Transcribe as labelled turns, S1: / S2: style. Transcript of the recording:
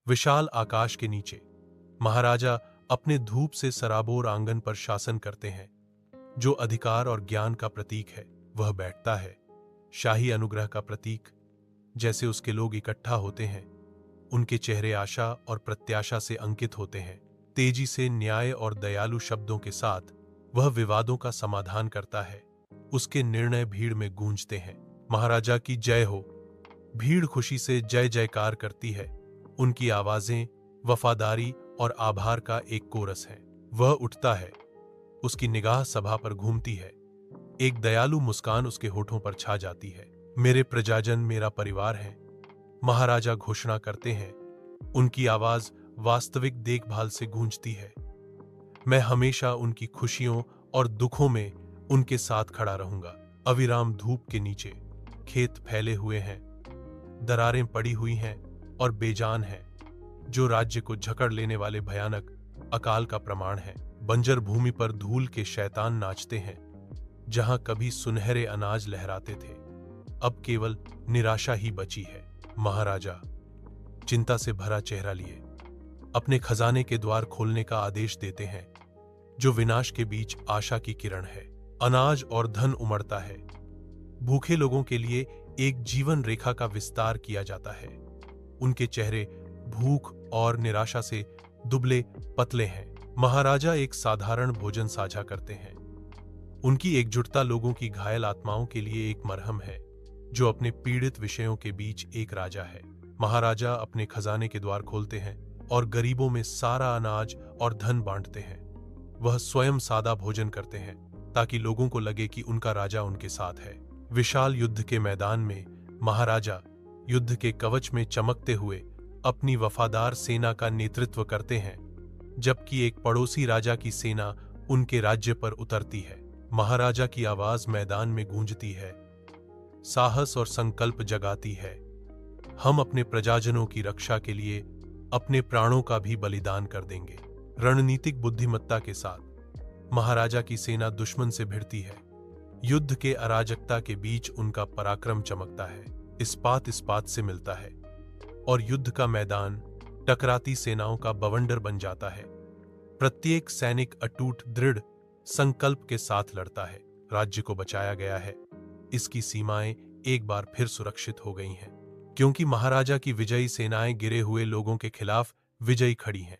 S1: विशाल आकाश के नीचे महाराजा अपने धूप से सराबोर आंगन पर शासन करते हैं। जो अधिकार और ज्ञान का प्रतीक है वह बैठता है। शाही अनुग्रह का प्रतीक जैसे उसके लोग इकट्ठा होते हैं, उनके चेहरे आशा और प्रत्याशा से अंकित होते हैं। तेजी से न्याय और दयालु शब्दों के साथ वह विवादों का समाधान करता है। उसके निर्णय भीड़ में गूंजते हैं। महाराजा की जय हो। भीड़ खुशी से जय जयकार करती है। उनकी आवाजें वफादारी और आभार का एक कोरस है। वह उठता है। उसकी निगाह सभा पर घूमती है। एक दयालु मुस्कान उसके होठों पर छा जाती है। मेरे प्रजाजन मेरा परिवार है, महाराजा घोषणा करते हैं। उनकी आवाज वास्तविक देखभाल से गूंजती है। मैं हमेशा उनकी खुशियों और दुखों में उनके साथ खड़ा रहूंगा। अविराम धूप के नीचे खेत फैले हुए हैं, दरारें पड़ी हुई हैं और बेजान हैं, जो राज्य को जकड़ लेने वाले भयानक अकाल का प्रमाण है। बंजर भूमि पर धूल के शैतान नाचते हैं। जहां कभी सुनहरे अनाज लहराते थे, अब केवल निराशा ही बची है। महाराजा चिंता से भरा चेहरा लिए अपने खजाने के द्वार खोलने का आदेश देते हैं। जो विनाश के बीच आशा की किरण है। अनाज और धन उमड़ता है। भूखे लोगों के लिए एक जीवन रेखा का विस्तार किया जाता है। उनके चेहरे भूख और निराशा से दुबले पतले हैं। महाराजा एक साधारण भोजन साझा करते हैं। उनकी एकजुटता लोगों की घायल आत्माओं के लिए एक मरहम है, जो अपने पीड़ित विषयों के बीच एक राजा है। महाराजा अपने खजाने के द्वार खोलते हैं और गरीबों में सारा अनाज और धन बांटते हैं। वह स्वयं सादा भोजन करते हैं ताकि लोगों को लगे कि उनका राजा उनके साथ है। विशाल युद्ध के मैदान में महाराजा युद्ध के कवच में चमकते हुए अपनी वफादार सेना का नेतृत्व करते हैं, जबकि एक पड़ोसी राजा की सेना उनके राज्य पर उतरती है। महाराजा की आवाज मैदान में गूंजती है, साहस और संकल्प जगाती है। हम अपने प्रजाजनों की रक्षा के लिए अपने प्राणों का भी बलिदान कर देंगे। रणनीतिक बुद्धिमत्ता के साथ महाराजा की सेना दुश्मन से भिड़ती है। युद्ध के अराजकता के बीच उनका पराक्रम चमकता है। इस्पात इस्पात से मिलता है और युद्ध का मैदान टकराती सेनाओं का बवंडर बन जाता है। प्रत्येक सैनिक अटूट दृढ़ संकल्प के साथ लड़ता है। राज्य को बचाया गया है। इसकी सीमाएं एक बार फिर सुरक्षित हो गई हैं, क्योंकि महाराजा की विजयी सेनाएं गिरे हुए लोगों के खिलाफ विजयी खड़ी हैं।